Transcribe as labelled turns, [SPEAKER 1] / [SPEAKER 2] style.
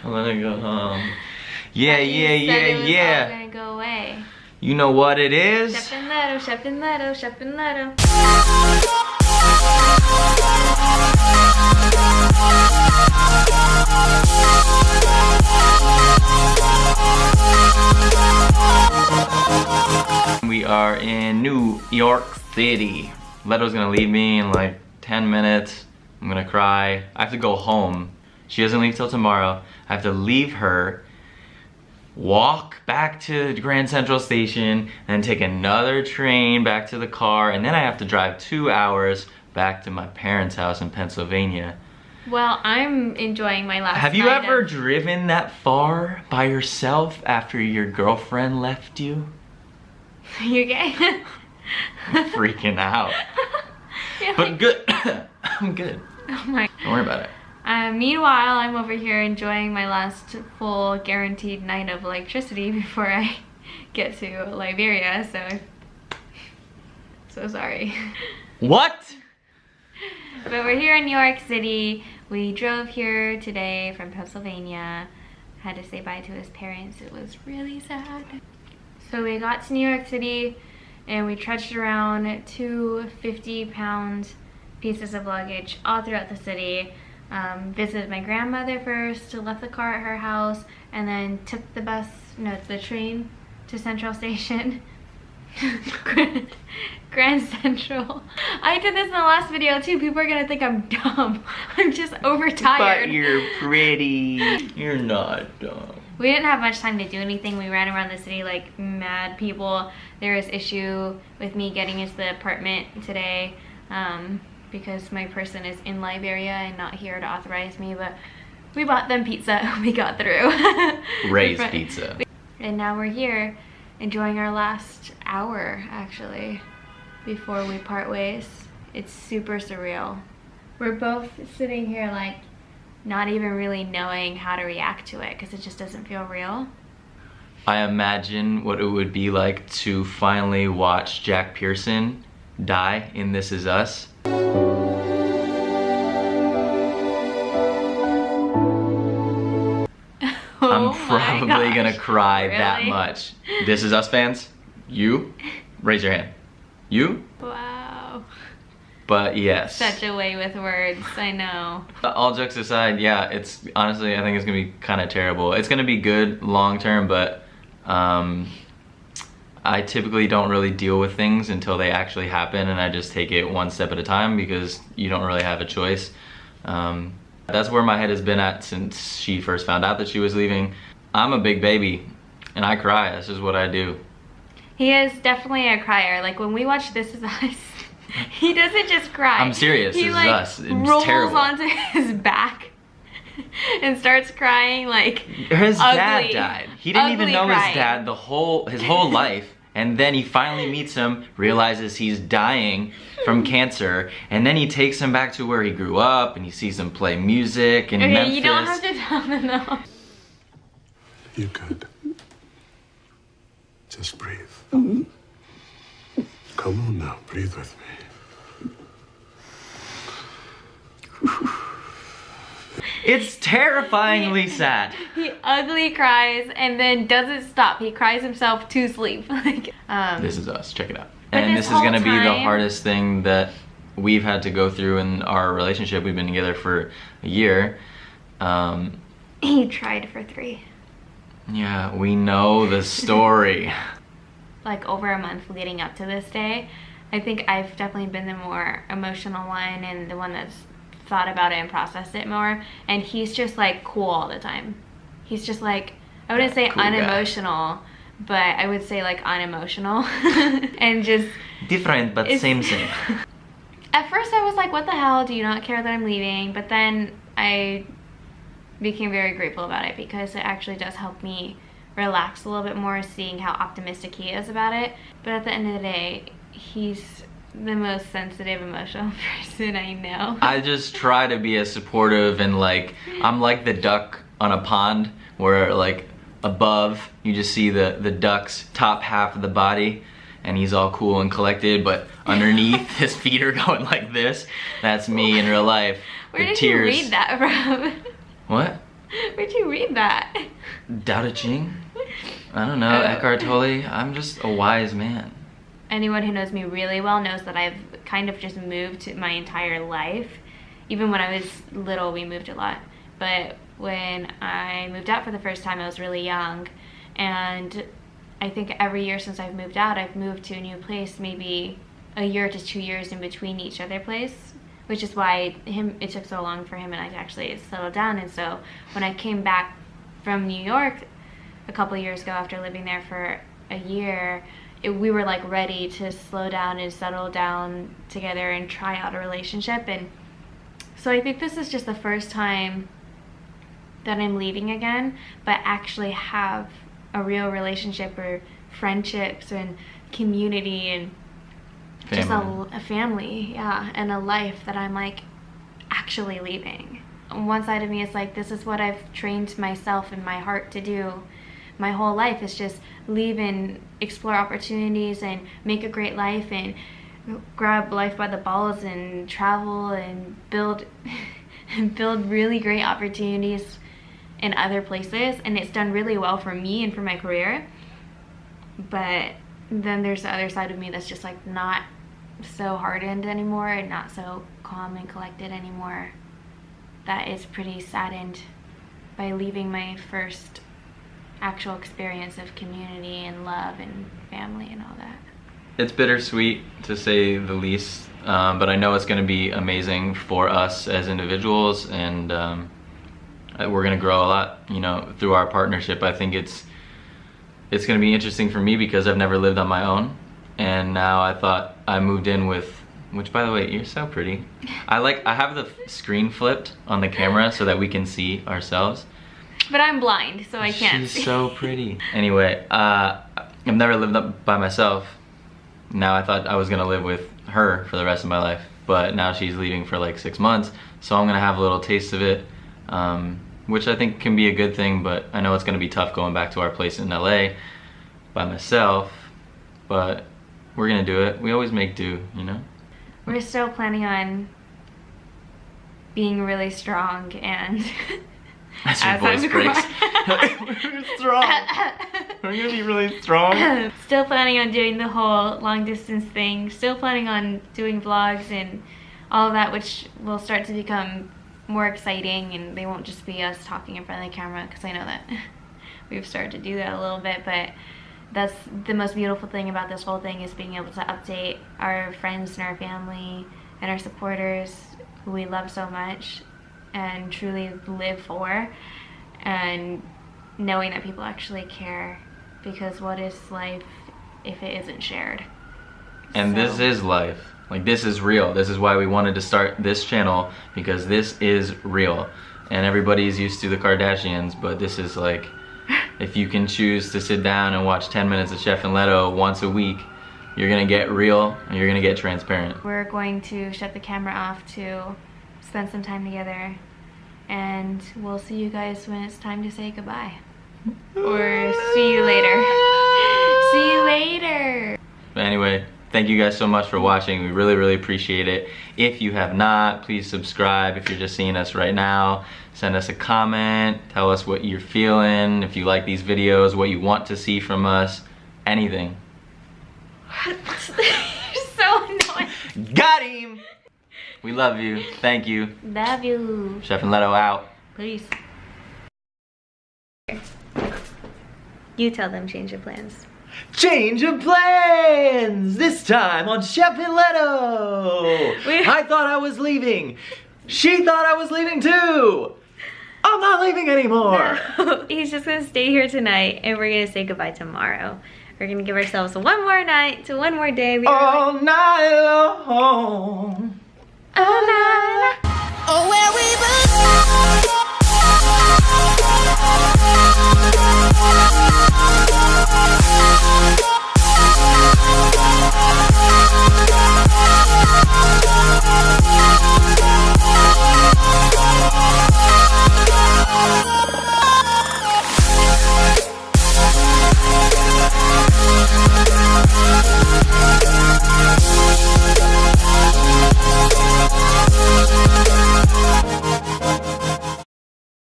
[SPEAKER 1] I'm gonna go home. Yeah, yeah,
[SPEAKER 2] You said it was
[SPEAKER 1] yeah.
[SPEAKER 2] all gonna go away.
[SPEAKER 1] You know what it is?
[SPEAKER 2] Chef&Letto, Chef&Letto, Chef&Letto.
[SPEAKER 1] We are in New York City. Letto's gonna leave me in like 10 minutes. I'm gonna cry. I have to go home. She doesn't leave till tomorrow. I have to leave her, walk back to Grand Central Station, and take another train back to the car, and then I have to drive 2 hours back to my parents' house in Pennsylvania.
[SPEAKER 2] Well, I'm enjoying my last
[SPEAKER 1] Have you
[SPEAKER 2] night
[SPEAKER 1] ever
[SPEAKER 2] of-
[SPEAKER 1] driven that far by yourself after your girlfriend left you?
[SPEAKER 2] You gay?
[SPEAKER 1] I'm freaking out.
[SPEAKER 2] You're
[SPEAKER 1] But
[SPEAKER 2] like,
[SPEAKER 1] good. I'm good.
[SPEAKER 2] oh my.
[SPEAKER 1] Don't worry about it.
[SPEAKER 2] Meanwhile, I'm over here enjoying my last full guaranteed night of electricity before I get to Liberia, so sorry.
[SPEAKER 1] What?
[SPEAKER 2] But we're here in New York City. We drove here today from Pennsylvania. Had to say bye to his parents. It was really sad. So we got to New York City and we trudged around 2 50-pound pieces of luggage all throughout the city. Visited my grandmother first, left the car at her house, and then took the train to Central Station. Grand Central. I did this in the last video too. People are gonna think I'm dumb. I'm just overtired.
[SPEAKER 1] But you're pretty. You're not dumb.
[SPEAKER 2] We didn't have much time to do anything. We ran around the city like mad people. There was issue with me getting into the apartment today because my person is in Liberia and not here to authorize me, but we bought them pizza. We got through.
[SPEAKER 1] Ray's pizza.
[SPEAKER 2] And now we're here enjoying our last hour actually before we part ways. It's super surreal. We're both sitting here like not even really knowing how to react to it because it just doesn't feel real.
[SPEAKER 1] I imagine what it would be like to finally watch Jack Pearson die in This Is Us. I'm probably gonna cry that much. This Is Us fans, you, raise your hand. You?
[SPEAKER 2] Wow.
[SPEAKER 1] But yes.
[SPEAKER 2] Such a way with words, I know.
[SPEAKER 1] All jokes aside, yeah, it's honestly, I think it's gonna be kind of terrible. It's gonna be good long term, but I typically don't really deal with things until they actually happen, and I just take it one step at a time because you don't really have a choice. That's where my head has been at since she first found out that she was leaving. I'm a big baby, and I cry. That's just what I do.
[SPEAKER 2] He is definitely a crier. Like when we watch This Is Us, he doesn't just cry.
[SPEAKER 1] I'm serious.
[SPEAKER 2] He
[SPEAKER 1] This
[SPEAKER 2] like
[SPEAKER 1] Is Us. It's
[SPEAKER 2] rolls
[SPEAKER 1] terrible.
[SPEAKER 2] onto his back and starts crying like
[SPEAKER 1] His dad died. He didn't even know
[SPEAKER 2] crying.
[SPEAKER 1] his dad his whole life. And then he finally meets him, realizes he's dying from cancer, and then he takes him back to where he grew up, and he sees him play music in Memphis.
[SPEAKER 2] You don't have to tell them though.
[SPEAKER 3] You good. Just breathe. Come on now, breathe with me.
[SPEAKER 1] It's terrifyingly sad.
[SPEAKER 2] He ugly cries and then doesn't stop. He cries himself to sleep.
[SPEAKER 1] This Is Us. Check it out.
[SPEAKER 2] But
[SPEAKER 1] And
[SPEAKER 2] this
[SPEAKER 1] this is gonna be the
[SPEAKER 2] whole time-
[SPEAKER 1] hardest thing that we've had to go through in our relationship. We've been together for a year.
[SPEAKER 2] He tried for 3.
[SPEAKER 1] Yeah, we know the story.
[SPEAKER 2] Like over a month leading up to this day. I think I've definitely been the more emotional one and the one that's thought about it and processed it more, and he's just like cool all the time. He's just like, I wouldn't say
[SPEAKER 1] Cool guy.
[SPEAKER 2] unemotional, but I would say like unemotional. And just
[SPEAKER 1] Different, but same.
[SPEAKER 2] at first I was like, what the hell, do you not care that I'm leaving? But then I became very grateful about it because it actually does help me relax a little bit more, seeing how optimistic he is about it. But at the end of the day, he's the most sensitive, emotional person I know.
[SPEAKER 1] I just try to be as supportive, and like, I'm like the duck on a pond where like above you just see the duck's top half of the body, and he's all cool and collected, but underneath his feet are going like this. That's me in real life.
[SPEAKER 2] Where
[SPEAKER 1] The
[SPEAKER 2] did
[SPEAKER 1] tears.
[SPEAKER 2] you read that from?
[SPEAKER 1] What?
[SPEAKER 2] Where'd you read that?
[SPEAKER 1] Dao De Ching? I don't know, Eckhart Tolle. I'm just a wise man.
[SPEAKER 2] Anyone who knows me really well knows that I've kind of just moved my entire life. Even when I was little, we moved a lot. But when I moved out for the first time, I was really young. And I think every year since I've moved out, I've moved to a new place, maybe a year to 2 years in between each other place, which is why it took so long for him and I to actually settle down. And so when I came back from New York a couple years ago after living there for a year, we were like ready to slow down and settle down together and try out a relationship. And so I think this is just the first time that I'm leaving again, but actually have a real relationship or friendships and community and just a family, yeah, and a life that I'm like actually leaving. On one side of me is like, this is what I've trained myself and my heart to do my whole life, is just leave and explore opportunities and make a great life and grab life by the balls and travel and build really great opportunities in other places. And it's done really well for me and for my career. But then there's the other side of me that's just like not so hardened anymore and not so calm and collected anymore, that is pretty saddened by leaving my first actual experience of community and love and family and all that.
[SPEAKER 1] It's bittersweet, to say the least, but I know it's going to be amazing for us as individuals, and we're going to grow a lot, you know, through our partnership. I think it's going to be interesting for me because I've never lived on my own, and now I thought I moved in with, which by the way, you're so pretty. I have the screen flipped on the camera so that we can see ourselves.
[SPEAKER 2] But I'm blind, so I can't.
[SPEAKER 1] She's so pretty. Anyway, I've never lived up by myself. Now I thought I was gonna live with her for the rest of my life, but now she's leaving for like 6 months, so I'm gonna have a little taste of it, which I think can be a good thing, but I know it's gonna be tough going back to our place in LA by myself, but we're gonna do it. We always make do, you know?
[SPEAKER 2] We're still planning on being really strong, and
[SPEAKER 1] as your voice breaks. We're strong. We're gonna be really strong.
[SPEAKER 2] Still planning on doing the whole long distance thing. Still planning on doing vlogs and all of that, which will start to become more exciting, and they won't just be us talking in front of the camera, because I know that we've started to do that a little bit. But that's the most beautiful thing about this whole thing, is being able to update our friends and our family and our supporters who we love so much and truly live for, and knowing that people actually care, because what is life if it isn't shared?
[SPEAKER 1] And this is life. Like, this is real. This is why we wanted to start this channel, because this is real. And everybody's used to the Kardashians, but this is like, if you can choose to sit down and watch 10 minutes of Chef&Letto once a week, you're gonna get real and you're gonna get transparent.
[SPEAKER 2] We're going to shut the camera off to spend some time together, and we'll see you guys when it's time to say goodbye. Or see you later. See you later.
[SPEAKER 1] But anyway, thank you guys so much for watching. We really, really appreciate it. If you have not, please subscribe. If you're just seeing us right now, send us a comment. Tell us what you're feeling. If you like these videos, what you want to see from us. Anything.
[SPEAKER 2] You're so annoying.
[SPEAKER 1] Got him! We love you. Thank you.
[SPEAKER 2] Love you.
[SPEAKER 1] Chef&Letto out.
[SPEAKER 2] Peace. You tell them change your plans.
[SPEAKER 1] Change of plans! This time on Chef&Letto! I thought I was leaving. She thought I was leaving too! I'm not leaving anymore!
[SPEAKER 2] No. He's just gonna stay here tonight, and we're gonna say goodbye tomorrow. We're gonna give ourselves one more night to one more day.
[SPEAKER 1] All night long.
[SPEAKER 2] All night.
[SPEAKER 4] Oh, where we belong.